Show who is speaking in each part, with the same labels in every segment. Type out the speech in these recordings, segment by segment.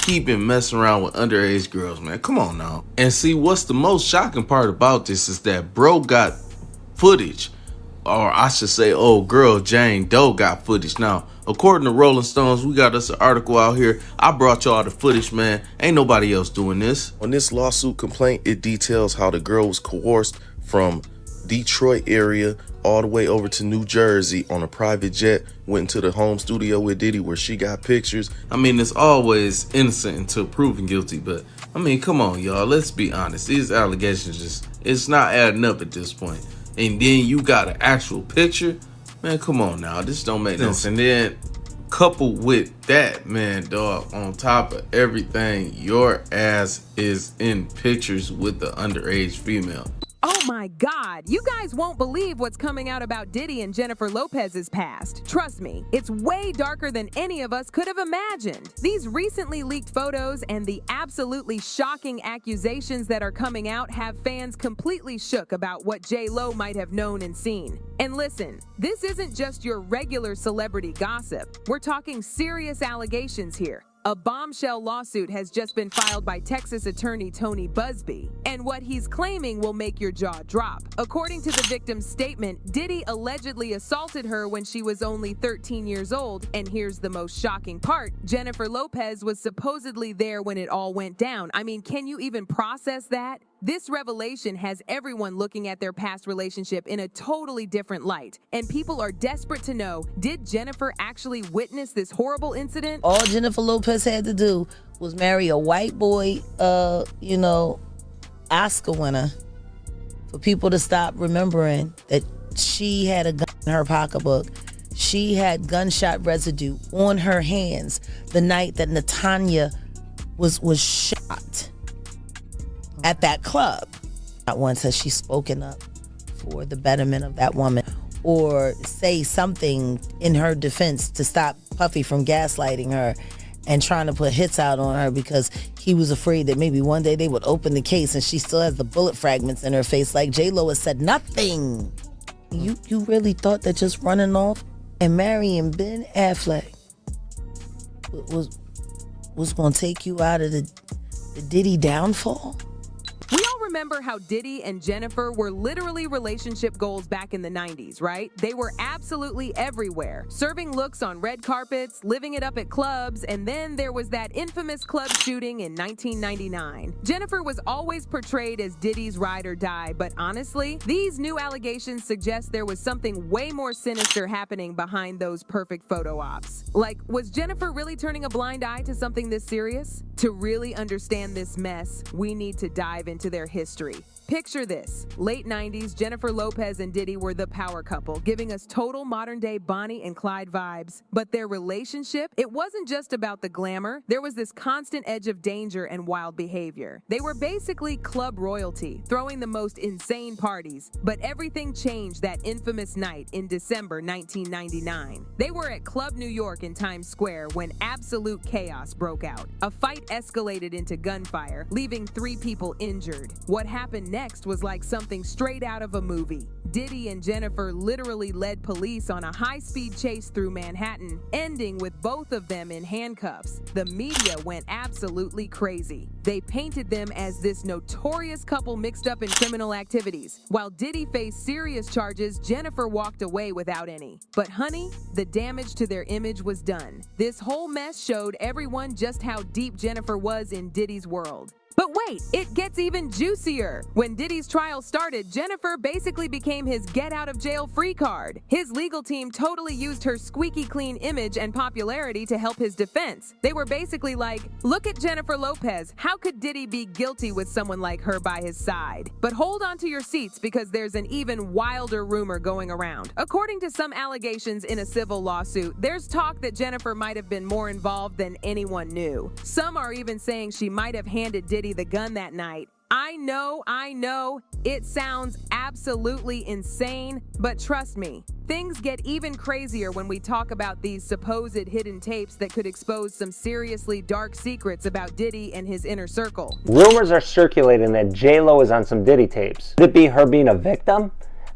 Speaker 1: he been messing around with underage girls, man. Come on now. And see, what's the most shocking part about this is that bro got footage. Or I should say, old girl Jane Doe got footage. Now, according to Rolling Stones, we got us an article out here. I brought y'all the footage, man. Ain't nobody else doing this. On this lawsuit complaint, it details how the girl was coerced from Detroit area all the way over to New Jersey on a private jet, went into the home studio with Diddy where she got pictures. I mean, it's always innocent until proven guilty, but I mean, come on, y'all. Let's be honest. These allegations it's not adding up at this point. And then you got an actual picture, man. Come on now, this don't make sense. And then coupled with that, man, dog, on top of everything, your ass is in pictures with the underage female.
Speaker 2: Oh my God, you guys won't believe what's coming out about Diddy and Jennifer Lopez's past. Trust me, it's way darker than any of us could have imagined. These recently leaked photos and the absolutely shocking accusations that are coming out have fans completely shook about what HELOO might have known and seen. And listen, this isn't just your regular celebrity gossip. We're talking serious allegations here. A bombshell lawsuit has just been filed by Texas attorney Tony Busby, and what he's claiming will make your jaw drop. According to the victim's statement, Diddy allegedly assaulted her when she was only 13 years old, and here's the most shocking part: Jennifer Lopez was supposedly there when it all went down. I mean, can you even process that? This revelation has everyone looking at their past relationship in a totally different light, and people are desperate to know, did Jennifer actually witness this horrible incident?
Speaker 3: All Jennifer Lopez had to do was marry a white boy, Oscar winner, for people to stop remembering that she had a gun in her pocketbook. She had gunshot residue on her hands the night that Natanya was shot at that club. Not once has she spoken up for the betterment of that woman or say something in her defense to stop Puffy from gaslighting her and trying to put hits out on her because he was afraid that maybe one day they would open the case and she still has the bullet fragments in her face. Like HELOO has said nothing. You really thought that just running off and marrying Ben Affleck was going to take you out of the Diddy downfall?
Speaker 2: We all remember how Diddy and Jennifer were literally relationship goals back in the 90s, right? They were absolutely everywhere, serving looks on red carpets, living it up at clubs, and then there was that infamous club shooting in 1999. Jennifer was always portrayed as Diddy's ride or die, but honestly, these new allegations suggest there was something way more sinister happening behind those perfect photo ops. Like, was Jennifer really turning a blind eye to something this serious? To really understand this mess, we need to dive into their history. Picture this. Late 90s, Jennifer Lopez and Diddy were the power couple, giving us total modern-day Bonnie and Clyde vibes. But their relationship, it wasn't just about the glamour. There was this constant edge of danger and wild behavior. They were basically club royalty, throwing the most insane parties. But everything changed that infamous night in December 1999. They were at Club New York in Times Square when absolute chaos broke out. A fight escalated into gunfire, leaving 3 people injured. What happened next was like something straight out of a movie. Diddy and Jennifer literally led police on a high-speed chase through Manhattan, ending with both of them in handcuffs. The media went absolutely crazy. They painted them as this notorious couple mixed up in criminal activities. While Diddy faced serious charges, Jennifer walked away without any. But honey, the damage to their image was done. This whole mess showed everyone just how deep Jennifer was in Diddy's world. But wait, it gets even juicier. When Diddy's trial started, Jennifer basically became his get-out-of-jail-free card. His legal team totally used her squeaky clean image and popularity to help his defense. They were basically like, look at Jennifer Lopez. How could Diddy be guilty with someone like her by his side? But hold on to your seats because there's an even wilder rumor going around. According to some allegations in a civil lawsuit, there's talk that Jennifer might have been more involved than anyone knew. Some are even saying she might have handed Diddy the gun that night. I know, it sounds absolutely insane, but trust me, things get even crazier when we talk about these supposed hidden tapes that could expose some seriously dark secrets about Diddy and his inner circle.
Speaker 4: Rumors are circulating that HELOO is on some Diddy tapes. Could it be her being a victim?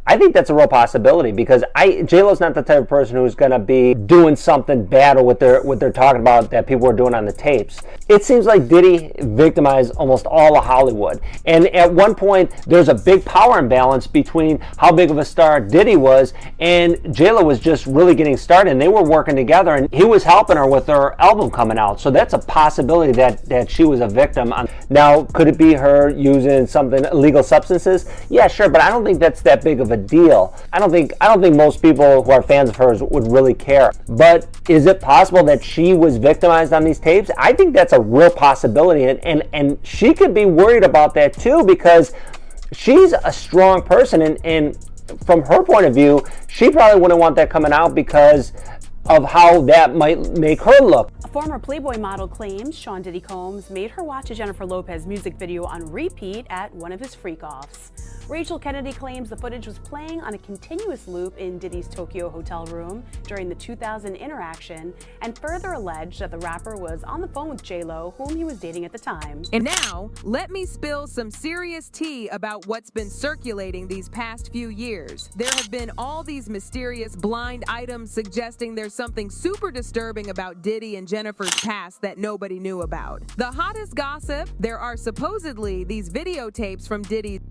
Speaker 4: I think that's a real possibility because J-Lo's not the type of person who's going to be doing something bad or what they're talking about that people are doing on the tapes. It seems like Diddy victimized almost all of Hollywood. And at one point, there's a big power imbalance between how big of a star Diddy was and J-Lo was just really getting started. And they were working together and he was helping her with her album coming out. So that's a possibility that she was a victim. Now, could it be her using something, illegal substances? Yeah, sure, but I don't think that's that big of a deal. I don't think most people who are fans of hers would really care. But is it possible that she was victimized on these tapes? I think that's a real possibility, and she could be worried about that too because she's a strong person, and from her point of view, she probably wouldn't want that coming out because of how that might make her look.
Speaker 5: A former Playboy model claims Sean Diddy Combs made her watch a Jennifer Lopez music video on repeat at one of his freak-offs. Rachel Kennedy claims the footage was playing on a continuous loop in Diddy's Tokyo hotel room during the 2000 interaction, and further alleged that the rapper was on the phone with J-Lo, whom he was dating at the time.
Speaker 2: And now, let me spill some serious tea about what's been circulating these past few years. There have been all these mysterious blind items suggesting there's something super disturbing about Diddy and Jennifer's past that nobody knew about. The hottest gossip, there are supposedly these videotapes from Diddy's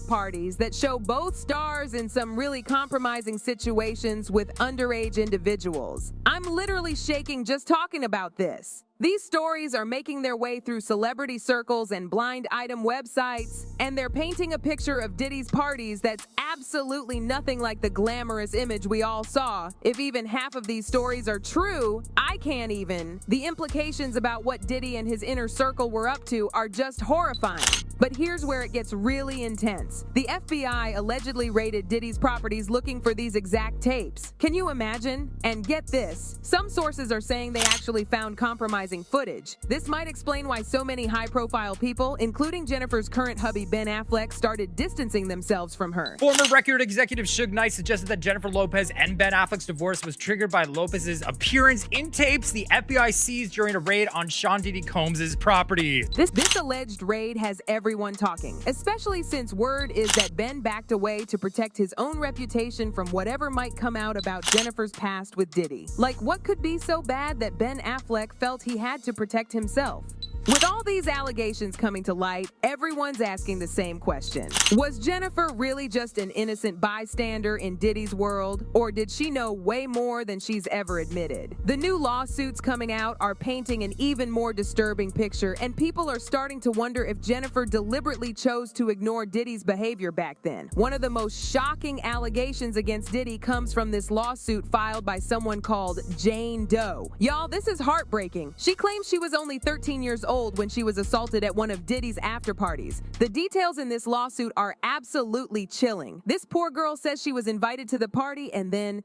Speaker 2: parties that show both stars in some really compromising situations with underage individuals. I'm literally shaking just talking about this. These stories are making their way through celebrity circles and blind item websites, and they're painting a picture of Diddy's parties that's absolutely nothing like the glamorous image we all saw. If even half of these stories are true, I can't even. The implications about what Diddy and his inner circle were up to are just horrifying. But here's where it gets really intense. The FBI allegedly raided Diddy's properties looking for these exact tapes. Can you imagine? And get this, some sources are saying they actually found compromising footage. This might explain why so many high-profile people, including Jennifer's current hubby Ben Affleck, started distancing themselves from her.
Speaker 6: Former record executive Suge Knight suggested that Jennifer Lopez and Ben Affleck's divorce was triggered by Lopez's appearance in tapes the FBI seized during a raid on Sean Diddy Combs' property.
Speaker 2: This alleged raid has everyone talking, especially since word is that Ben backed away to protect his own reputation from whatever might come out about Jennifer's past with Diddy. Like, what could be so bad that Ben Affleck felt he had to protect himself? With all these allegations coming to light, everyone's asking the same question. Was Jennifer really just an innocent bystander in Diddy's world, or did she know way more than she's ever admitted? The new lawsuits coming out are painting an even more disturbing picture, and people are starting to wonder if Jennifer deliberately chose to ignore Diddy's behavior back then. One of the most shocking allegations against Diddy comes from this lawsuit filed by someone called Jane Doe. Y'all, this is heartbreaking. She claims she was only 13 years old when she was assaulted at one of Diddy's after parties. The details in this lawsuit are absolutely chilling. This poor girl says she was invited to the party and then,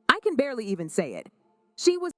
Speaker 2: I can barely even say it, she was.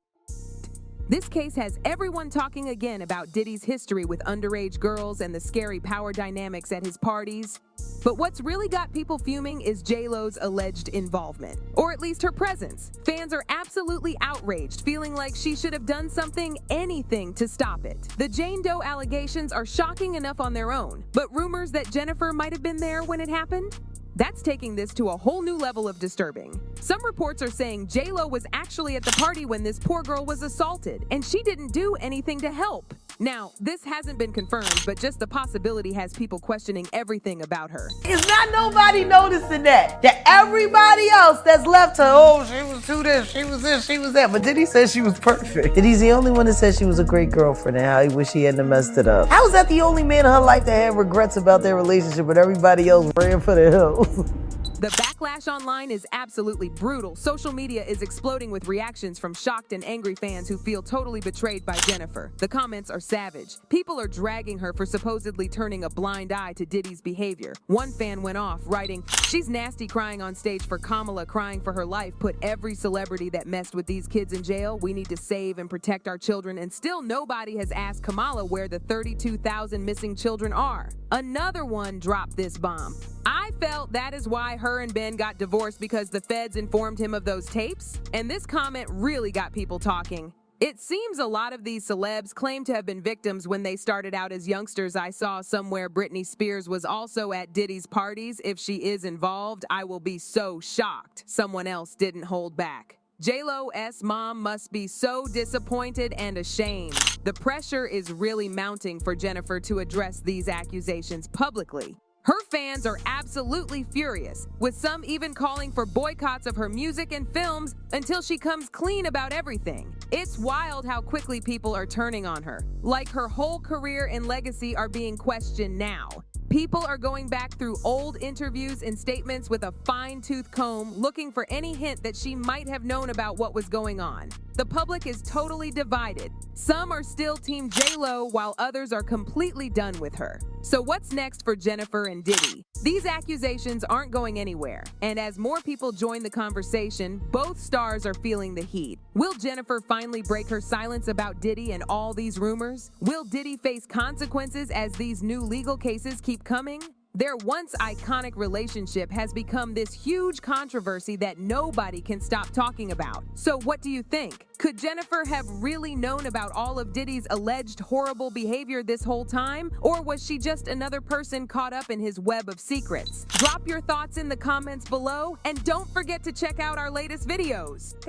Speaker 2: This case has everyone talking again about Diddy's history with underage girls and the scary power dynamics at his parties. But what's really got people fuming is J-Lo's alleged involvement, or at least her presence. Fans are absolutely outraged, feeling like she should have done something, anything to stop it. The Jane Doe allegations are shocking enough on their own, but rumors that Jennifer might have been there when it happened? That's taking this to a whole new level of disturbing. Some reports are saying J-Lo was actually at the party when this poor girl was assaulted, and she didn't do anything to help. Now, this hasn't been confirmed, but just the possibility has people questioning everything about her.
Speaker 3: It's not nobody noticing that everybody else that's left her, oh, she was too this, she was this, she was that. But Diddy said she was perfect. Diddy's the only one that said she was a great girlfriend and how he wish he hadn't messed it up. How is that the only man in her life that had regrets about their relationship, but everybody else ran for the hills?
Speaker 2: The backlash online is absolutely brutal. Social media is exploding with reactions from shocked and angry fans who feel totally betrayed by Jennifer. The comments are savage. People are dragging her for supposedly turning a blind eye to Diddy's behavior. One fan went off, writing, "She's nasty crying on stage for Kamala crying for her life. Put every celebrity that messed with these kids in jail. We need to save and protect our children, and still nobody has asked Kamala where the 32,000 missing children are." Another one dropped this bomb. "I felt that is why her and Ben got divorced, because the feds informed him of those tapes." And this comment really got people talking. It seems a lot of these celebs claim to have been victims when they started out as youngsters. I saw somewhere Britney Spears was also at Diddy's parties. If she is involved, I will be so shocked someone else didn't hold back. J-Lo's mom must be so disappointed and ashamed. The pressure is really mounting for Jennifer to address these accusations publicly. Her fans are absolutely furious, with some even calling for boycotts of her music and films until she comes clean about everything. It's wild how quickly people are turning on her. Like her whole career and legacy are being questioned now. People are going back through old interviews and statements with a fine-tooth comb, looking for any hint that she might have known about what was going on. The public is totally divided. Some are still Team J-Lo, while others are completely done with her. So what's next for Jennifer and Diddy? These accusations aren't going anywhere, and as more people join the conversation, both stars are feeling the heat. Will Jennifer finally break her silence about Diddy and all these rumors? Will Diddy face consequences as these new legal cases keep coming? Their once iconic relationship has become this huge controversy that nobody can stop talking about. So what do you think? Could Jennifer have really known about all of Diddy's alleged horrible behavior this whole time? Or was she just another person caught up in his web of secrets? Drop your thoughts in the comments below, and don't forget to check out our latest videos.